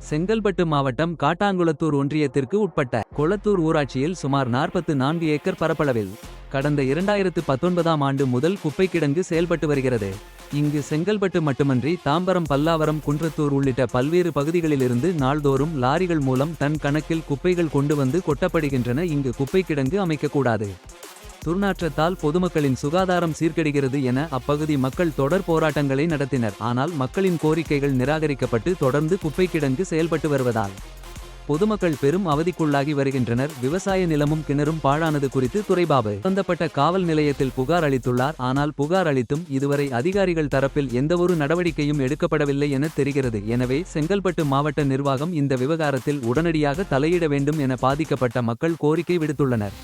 செங்கல்பட்டு மாவட்டம் காட்டாங்குளத்தூர் ஒன்றியத்திற்கு உட்பட்ட கொளத்தூர் ஊராட்சியில் சுமார் 44 ஏக்கர் பரப்பளவில் கடந்த 2019ஆம் ஆண்டு முதல் குப்பை கிடங்கு செயல்பட்டு வருகிறது. இங்கு செங்கல்பட்டு மட்டுமன்றி தாம்பரம், பல்லாவரம், குன்றத்தூர் உள்ளிட்ட பல்வேறு பகுதிகளிலிருந்து நாள்தோறும் லாரிகள் மூலம் டன் கணக்கில் குப்பைகள் கொண்டு வந்து கொட்டப்படுகின்றன. இங்கு குப்பை கிடங்கு அமைக்கக்கூடாது, துர்நாற்றத்தால் பொதுமக்களின் சுகாதாரம் சீர்கெடுகிறது என அப்பகுதி மக்கள் தொடர் போராட்டங்களை நடத்தினர். ஆனால் மக்களின் கோரிக்கைகள் நிராகரிக்கப்பட்டு தொடர்ந்து குப்பை கிடங்கு செயல்பட்டு வருவதால் பொதுமக்கள் பெரும் அவதிக்குள்ளாகி வருகின்றனர். விவசாய நிலமும் கிணறும் பாழானது குறித்து துரைபாபு சம்பந்தப்பட்ட காவல் நிலையத்தில் புகார் அளித்துள்ளார். ஆனால் புகார் அளித்தும் இதுவரை அதிகாரிகள் தரப்பில் எந்தவொரு நடவடிக்கையும் எடுக்கப்படவில்லை என தெரிகிறது. எனவே செங்கல்பட்டு மாவட்ட நிர்வாகம் இந்த விவகாரத்தில் உடனடியாக தலையிட வேண்டும் என பாதிக்கப்பட்ட மக்கள் கோரிக்கை விடுத்துள்ளனர்.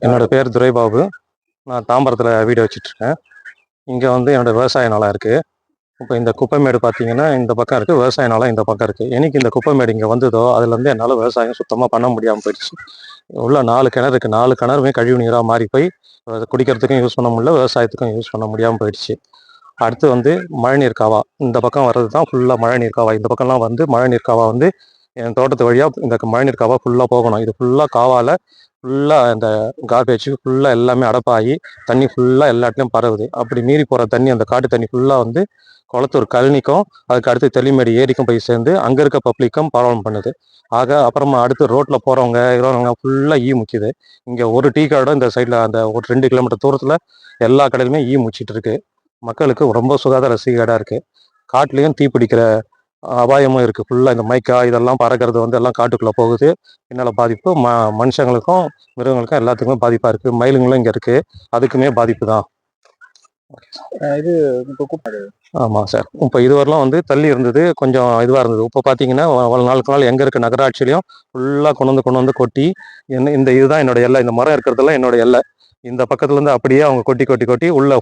என்னோட பேர் துரைபாபு. நான் தாம்பரத்தில் வீடு வச்சிட்ருக்கேன். இங்கே என்னோட விவசாய நிலம் இருக்குது. இப்போ இந்த குப்பைமேடு பார்த்தீங்கன்னா இந்த பக்கம் இருக்குது, விவசாய நிலம் இந்த பக்கம் இருக்குது. எனக்கு இந்த குப்பைமேடு இங்கே வந்ததோ அதுலேருந்து என்னால் விவசாயம் சுத்தமாக பண்ண முடியாமல் போயிடுச்சு. உள்ள 4 கிணறு இருக்குது. 4 கிணறுமே கழிவு நீராக மாறி போய் குடிக்கிறதுக்கும் யூஸ் பண்ண முடியல, விவசாயத்துக்கும் யூஸ் பண்ண முடியாமல் போயிடுச்சு. அடுத்து மழைநீர் காவா இந்த பக்கம் வர்றது தான் ஃபுல்லாக மழைநீர் காவா. இந்த பக்கம்லாம் மழைநீர் காவா என் தோட்டத்து வழியாக இந்த மழைநீர் காவா ஃபுல்லாக போகணும். இது ஃபுல்லாக காவால் ஃபுல்லாக இந்த கார்பேஜ் ஃபுல்லாக எல்லாமே அடப்பாகி தண்ணி ஃபுல்லாக எல்லா இடத்துலையும் பரவுது. அப்படி மீறி போகிற தண்ணி, அந்த காட்டு தண்ணி ஃபுல்லாக குளத்தூர் கழனிக்கும் அதுக்கு அடுத்து தெளிமேடு ஏரிக்கும் போய் சேர்ந்து அங்கே இருக்க பப்ளிக்கும் ப்ராப்ளம் பண்ணுது. அப்புறமா அடுத்து ரோட்டில் போகிறவங்க ஃபுல்லாக முக்கியது. இங்கே ஒரு டீ கடை இந்த சைடில் அந்த ஒரு 2 கிலோமீட்டர் தூரத்தில் எல்லா கடையிலுமே முச்சிட்டு இருக்கு. மக்களுக்கு ரொம்ப சுகாதார சீர்கேடாக இருக்குது. காட்டுலேயும் தீப்பிடிக்கிற அபாயமும் இருக்குது. ஃபுல்லாக இந்த மைக்கா இதெல்லாம் பறக்கிறது எல்லாம் காட்டுக்குள்ளே போகுது. பின்னால் பாதிப்பு மனுஷங்களுக்கும் மிருகங்களுக்கும் எல்லாத்துக்குமே பாதிப்பாக இருக்குது. மயிலுங்களும் இங்கே இருக்குது, அதுக்குமே பாதிப்பு தான். இது ஆமாம் சார். இப்போ இதுவரைலாம் தள்ளி இருந்தது, கொஞ்சம் இதுவாக இருந்தது. இப்போ பார்த்தீங்கன்னா நாளுக்கு நாள் எங்கே இருக்க நகராட்சியிலையும் ஃபுல்லாக கொண்டு வந்து கொட்டி இதுதான் என்னோட எல்லை. இந்த மரம் இருக்கிறதெல்லாம் என்னோட எல்லை. இந்த பக்கத்துலேருந்து அப்படியே அவங்க கொட்டி உள்ள